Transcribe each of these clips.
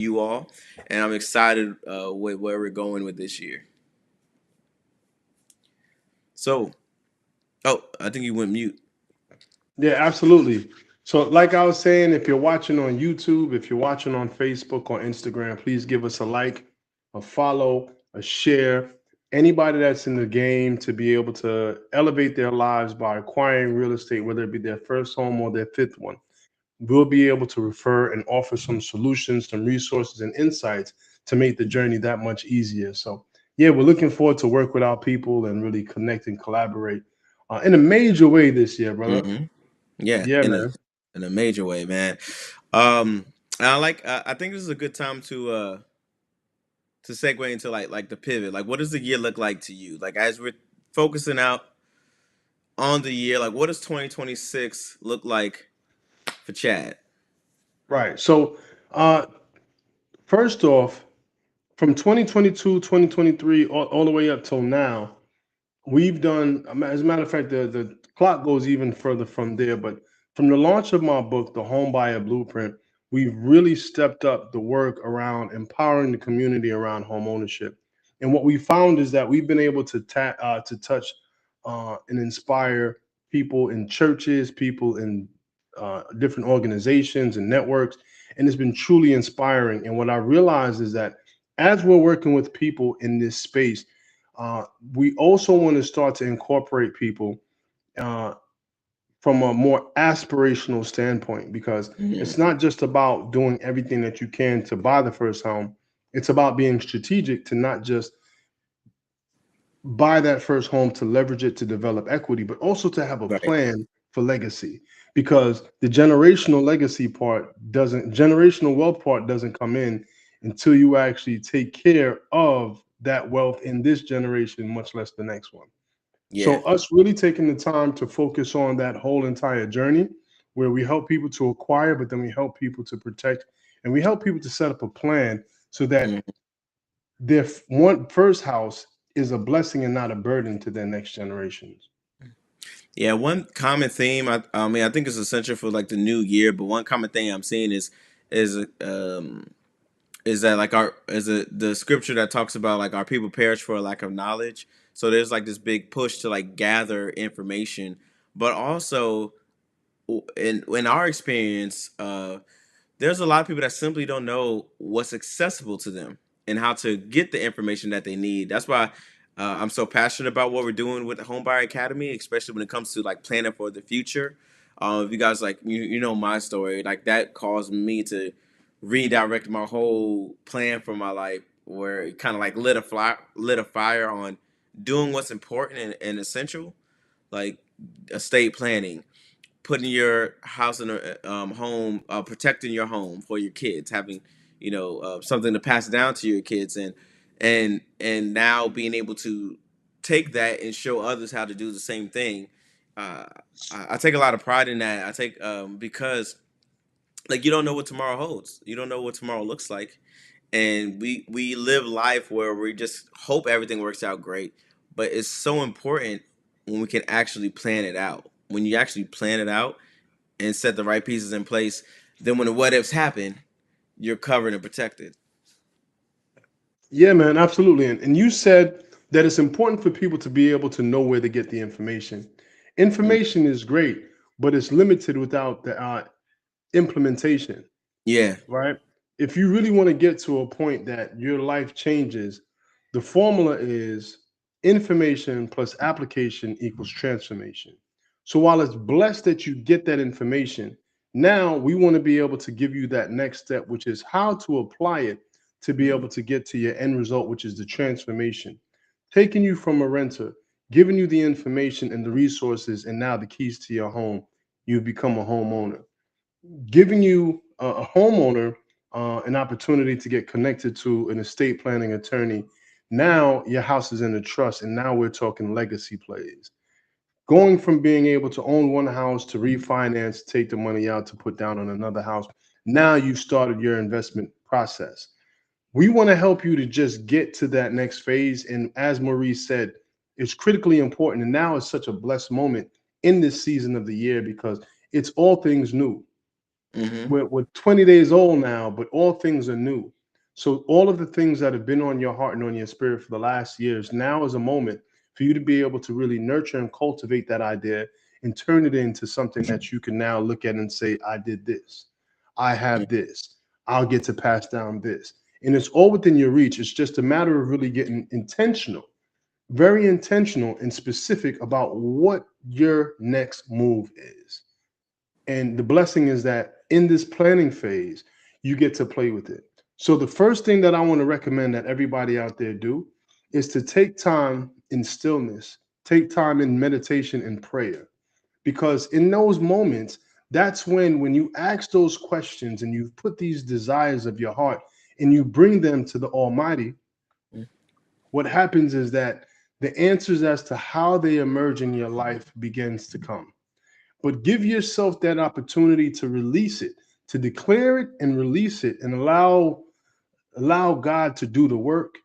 you all, and I'm excited with where we're going with this year. So, oh, I think you went mute. Yeah, absolutely. So, like I was saying, if you're watching on YouTube, if you're watching on Facebook or Instagram, please give us a like, a follow, a share. Anybody that's in the game to be able to elevate their lives by acquiring real estate, whether it be their first home or their fifth one, we'll be able to refer and offer some solutions, some resources, and insights to make the journey that much easier. So, yeah, we're looking forward to work with our people and really connect and collaborate in a major way this year, brother. Hmm. Yeah, Yeah, man. in a major way, man. Um, and I think this is a good time to segue into like the pivot. Like, what does the year look like to you? Like, as we're focusing out on the year, like, what does 2026 look like for Chad? Right. So, uh, first off, from 2022, 2023, all the way up till now, we've done, as a matter of fact, the clock goes even further from there. But from the launch of my book, The Home Buyer Blueprint, we've really stepped up the work around empowering the community around home ownership. And what we found is that we've been able to to touch and inspire people in churches, people in different organizations and networks, and it's been truly inspiring. And what I realized is that as we're working with people in this space, uh, we also want to start to incorporate people uh, from a more aspirational standpoint because Mhm. it's not just about doing everything that you can to buy the first home. It's about being strategic to not just buy that first home to leverage it to develop equity, but also to have a Right. plan for legacy. Because the generational legacy part doesn't, generational wealth part doesn't come in until you actually take care of that wealth in this generation, much less the next one. Yeah. So, us really taking the time to focus on that whole entire journey where we help people to acquire, but then we help people to protect and we help people to set up a plan so that Mhm. their one first house is a blessing and not a burden to their next generations. Yeah, one common theme I mean I think is essential for like the new year, but one common thing I'm seeing is um is that like our is the scripture that talks about like our people perish for a lack of knowledge. So there's like this big push to like gather information, but also in our experience, there's a lot of people that simply don't know what's accessible to them and how to get the information that they need. That's why I'm so passionate about what we're doing with the Homebuyer Academy, especially when it comes to like planning for the future. If you guys like, you know my story, like that caused me to redirect my whole plan for my life, where it kind of like lit a fire on doing what's important and essential, like estate planning, putting your house in a home, protecting your home for your kids, having something to pass down to your kids, and now being able to take that and show others how to do the same thing. Uh, I take a lot of pride in that. I take because like you don't know what tomorrow holds. You don't know what tomorrow looks like, and we live life where we just hope everything works out great. But it's so important when we can actually plan it out. When you actually plan it out and set the right pieces in place, then when the what ifs happen, you're covered and protected. Yeah, man, absolutely. And you said that it's important for people to be able to know where to get the information. Mm. Information is great, but it's limited without the implementation, Yeah, right? If you really want to get to a point that your life changes, the formula is information plus application equals transformation. So while it's blessed that you get that information, now we want to be able to give you that next step, which is how to apply it to be able to get to your end result, which is the transformation. Taking you from a renter, giving you the information and the resources, and now the keys to your home, you become a homeowner, giving you a homeowner an opportunity to get connected to an estate planning attorney. Now your house is in a trust, and now we're talking legacy plays. Going from being able to own one house to refinance, take the money out to put down on another house. Now you've started your investment process. We want to help you to just get to that next phase. And as Maurice said, it's critically important. And now is such a blessed moment in this season of the year because it's all things new. Mm-hmm. We're 20 days old now, but all things are new. So all of the things that have been on your heart and on your spirit for the last years, now is a moment for you to be able to really nurture and cultivate that idea and turn it into something that you can now look at and say, I did this, I have this, I'll get to pass down this. And it's all within your reach. It's just a matter of really getting intentional, very intentional and specific about what your next move is. And the blessing is that in this planning phase, you get to play with it. So the first thing that I want to recommend that everybody out there do is to take time in stillness, take time in meditation and prayer. Because in those moments, that's when you ask those questions and you put these desires of your heart and you bring them to the Almighty, what happens is that the answers as to how they emerge in your life begins to come. But give yourself that opportunity to release it, to declare it and release it, and allow God to do the work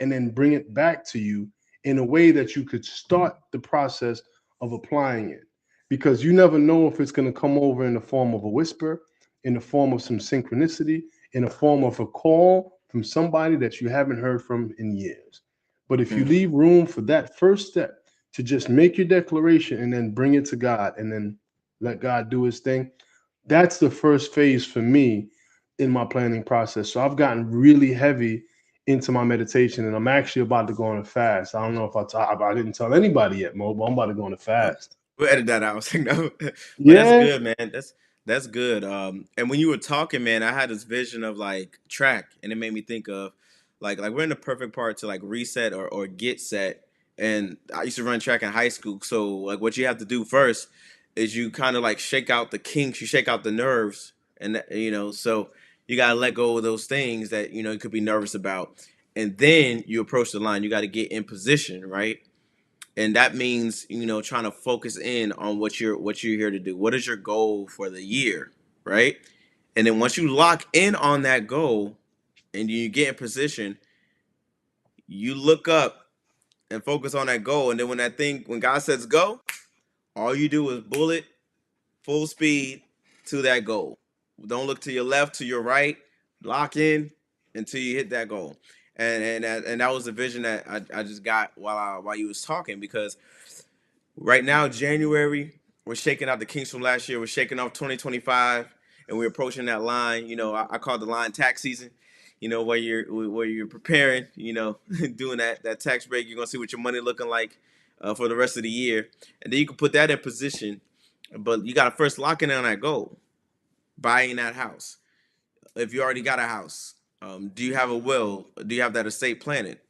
and then bring it back to you in a way that you could start the process of applying it. Because you never know if it's going to come over in the form of a whisper, in the form of some synchronicity, in the form of a call from somebody that you haven't heard from in years. But if you Mm-hmm. leave room for that first step to just make your declaration and then bring it to God and then let God do his thing, that's the first phase for me in my planning process. So I've gotten really heavy into my meditation, and I'm actually about to go on a fast. I don't know if I didn't tell anybody yet, Mo, but I'm about to go on a Oh, fast. we'll edit that out. I was like, no, but that's Yeah. good, man. That's good. And when you were talking, man, I had this vision of like track, and it made me think of like we're in the perfect part to like reset or get set. And I used to run track in high school, so like what you have to do first is you kind of like shake out the kinks, you shake out the nerves, and so you gotta let go of those things that you could be nervous about, and then you approach the line. You got to get in position, right? And that means trying to focus in on what you're here to do. What is your goal for the year, right? And then once you lock in on that goal and you get in position, you look up and focus on that goal. And then when God says go, all you do is bullet full speed to that goal. Don't look to your left, to your right. Lock in until you hit that goal. And that was the vision that I just got while you was talking, because right now, January, we're shaking out the kinks from last year. We're shaking off 2025, and we're approaching that line. I call the line tax season. Where you're preparing. Doing that tax break. You're gonna see what your money looking like for the rest of the year, and then you can put that in position. But you got to first lock in on that goal, buying that house. If you already got a house, do you have a will? Do you have that estate planted?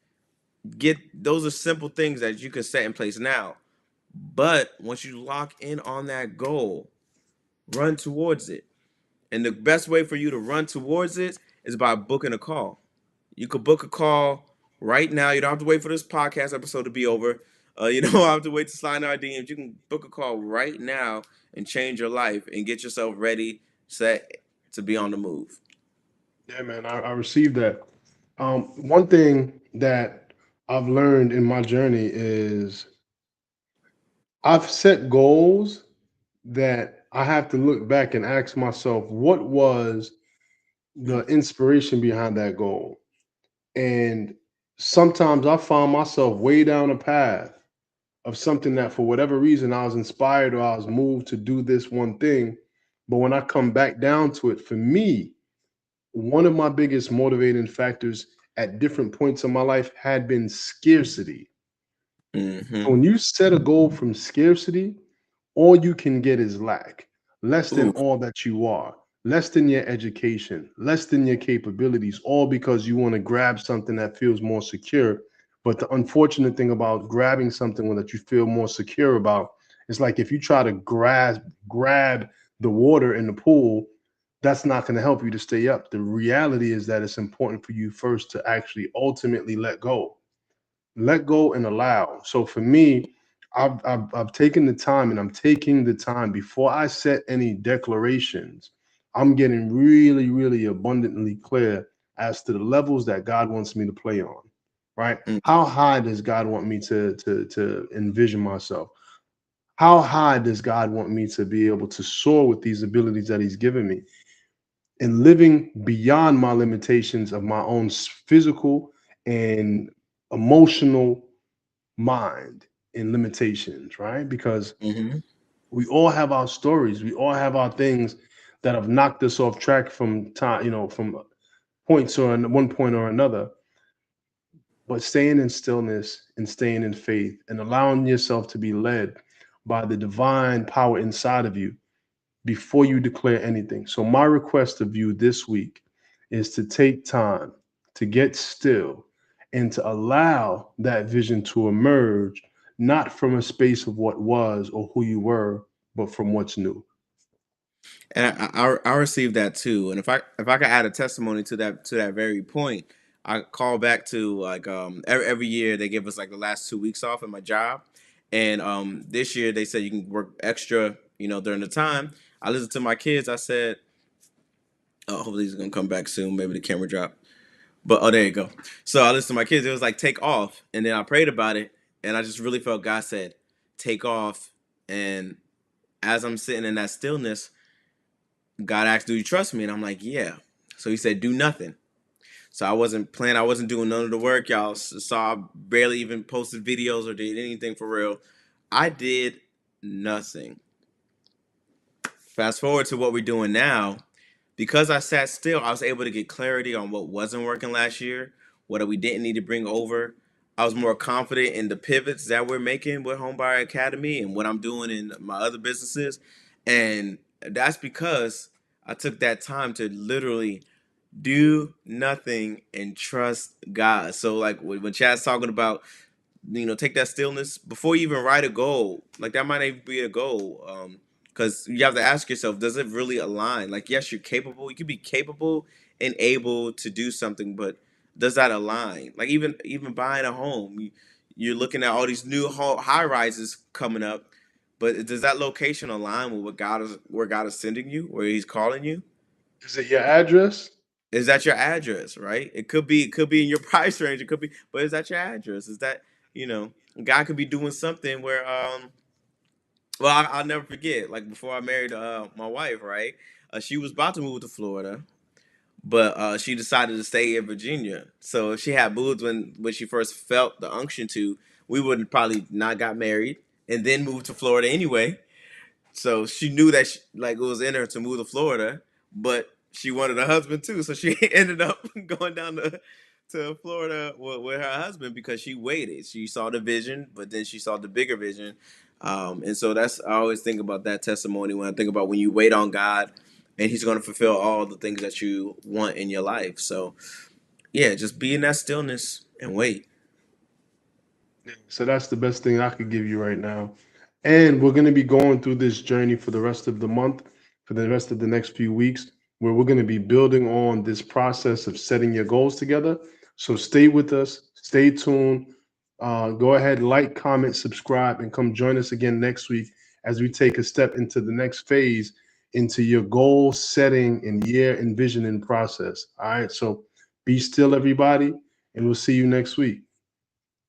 Get those are simple things that you can set in place now. But once you lock in on that goal, run towards it. And the best way for you to run towards it is by booking a call. You could book a call right now. You don't have to wait for this podcast episode to be over. You don't have to wait to slide in our DMs. You can book a call right now and change your life and get yourself ready, set to be on the move. Yeah, man, I received that. One thing that I've learned in my journey is I've set goals that I have to look back and ask myself, what was the inspiration behind that goal? And sometimes I found myself way down a path of something that, for whatever reason, I was inspired or I was moved to do this one thing. But when I come back down to it, for me, one of my biggest motivating factors at different points in my life had been scarcity. So Mm-hmm. when you set a goal from scarcity, all you can get is lack, less than Ooh. all that you are, less than your education, less than your capabilities, all because you want to grab something that feels more secure. But the unfortunate thing about grabbing something that you feel more secure about is, like, if you try to grab the water in the pool, that's not going to help you to stay up. The reality is that it's important for you first to actually ultimately let go and allow. So for me, I've taken the time, and I'm taking the time before I set any declarations. I'm getting really, really abundantly clear as to the levels that God wants me to play on. Right? Mm. How high does God want me to envision myself? How high does God want me to be able to soar with these abilities that He's given me? And living beyond my limitations of my own physical and emotional mind and limitations, right? Because Hmm. we all have our stories, we all have our things that have knocked us off track from time, from points or one point or another. But staying in stillness and staying in faith and allowing yourself to be led by the divine power inside of you before you declare anything. So, my request of you this week is to take time to get still and to allow that vision to emerge, not from a space of what was or who you were, but from what's new. And I received that too. And if I could add a testimony to that very point, I call back to like every year they give us like the last 2 weeks off at my job, and this year they said you can work extra, during the time. I listened to my kids. I said, oh, hopefully he's gonna come back soon. Maybe the camera dropped. But oh, there you go. So I listened to my kids. It was like take off, and then I prayed about it, and I just really felt God said take off. And as I'm sitting in that stillness, God asked, "Do you trust me?" And I'm like, "Yeah." So He said, "Do nothing." So I wasn't planning. I wasn't doing none of the work. Y'all saw I barely even posted videos or did anything for real. I did nothing. Fast forward to what we're doing now. Because I sat still, I was able to get clarity on what wasn't working last year, what we didn't need to bring over. I was more confident in the pivots that we're making with Homebuyer Academy and what I'm doing in my other businesses. And that's because I took that time to literally do nothing and trust God. So, like when Chad's talking about, take that stillness before you even write a goal. Like that might not even be a goal. Because you have to ask yourself, does it really align? Like, yes, you're capable. You could be capable and able to do something, but does that align? Like even buying a home, you're looking at all these new high rises coming up, but does that location align with what God is where God is sending you, where He's calling you? Is it your address? Is that your address, right? It could be in your price range. It could be, but is that your address? Is that you know God could be doing something where well, I'll never forget. Like before I married my wife, right? She was about to move to Florida, but she decided to stay in Virginia. So if she had moved when she first felt the unction to, we would have probably not got married and then moved to Florida anyway. So she knew that like it was in her to move to Florida, but she wanted a husband too. So she ended up going down to Florida with her husband because she waited. She saw the vision, but then she saw the bigger vision. And so that's I always think about that testimony when I think about when you wait on God and He's going to fulfill all the things that you want in your life. So yeah, just be in that stillness and wait. So that's the best thing I could give you right now. And we're going to be going through this journey for the rest of the month, for the rest of the next few weeks, where we're going to be building on this process of setting your goals together. So stay with us, stay tuned. Go ahead, like, comment, subscribe, and come join us again next week as we take a step into the next phase into your goal setting and year envisioning process. All right. So be still, everybody, and we'll see you next week.